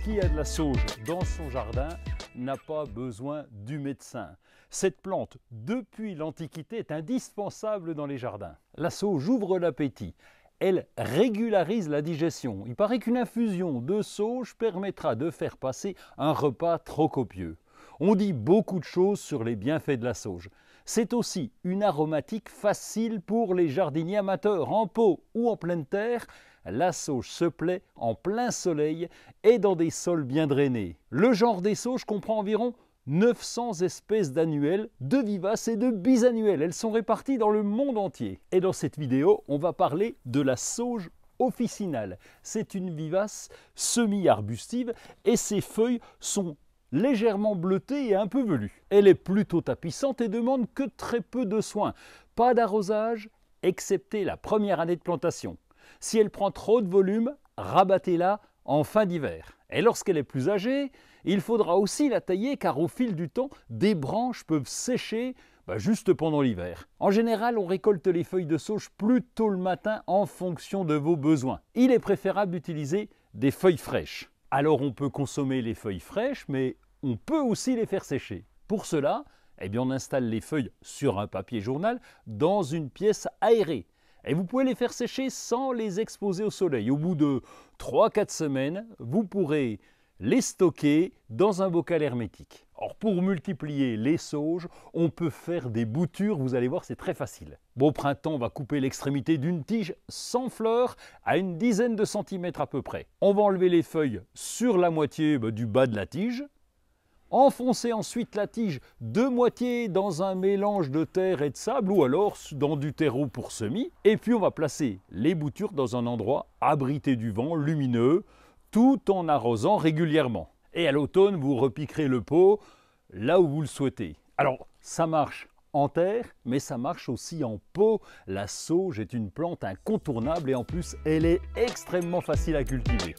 qui a de la sauge dans son jardin n'a pas besoin du médecin. Cette plante, depuis l'Antiquité, est indispensable dans les jardins. La sauge ouvre l'appétit. Elle régularise la digestion. Il paraît qu'une infusion de sauge permettra de faire passer un repas trop copieux. On dit beaucoup de choses sur les bienfaits de la sauge. C'est aussi une aromatique facile pour les jardiniers amateurs. En pot ou en pleine terre, la sauge se plaît en plein soleil et dans des sols bien drainés. Le genre des sauges comprend environ 900 espèces d'annuelles, de vivaces et de bisannuelles. Elles sont réparties dans le monde entier. Et dans cette vidéo, on va parler de la sauge officinale. C'est une vivace semi-arbustive et ses feuilles sont légèrement bleutée et un peu velue. Elle est plutôt tapissante et demande que très peu de soins. Pas d'arrosage, excepté la première année de plantation. Si elle prend trop de volume, rabattez-la en fin d'hiver. Et lorsqu'elle est plus âgée, il faudra aussi la tailler car au fil du temps, des branches peuvent sécher juste pendant l'hiver. En général, on récolte les feuilles de sauge plus tôt le matin en fonction de vos besoins. Il est préférable d'utiliser des feuilles fraîches. Alors on peut consommer les feuilles fraîches, mais on peut aussi les faire sécher. Pour cela, on installe les feuilles sur un papier journal dans une pièce aérée. Et vous pouvez les faire sécher sans les exposer au soleil. Au bout de 3-4 semaines, vous pourrez les stocker dans un bocal hermétique. Or, pour multiplier les sauges, on peut faire des boutures, vous allez voir, c'est très facile. Au printemps, on va couper l'extrémité d'une tige sans fleurs à une dizaine de centimètres à peu près. On va enlever les feuilles sur la moitié du bas de la tige, enfoncer ensuite la tige de moitié dans un mélange de terre et de sable ou alors dans du terreau pour semis. Et puis on va placer les boutures dans un endroit abrité du vent, lumineux, tout en arrosant régulièrement. Et à l'automne, vous repiquerez le pot là où vous le souhaitez. Alors, ça marche en terre, mais ça marche aussi en pot. La sauge est une plante incontournable et en plus, elle est extrêmement facile à cultiver.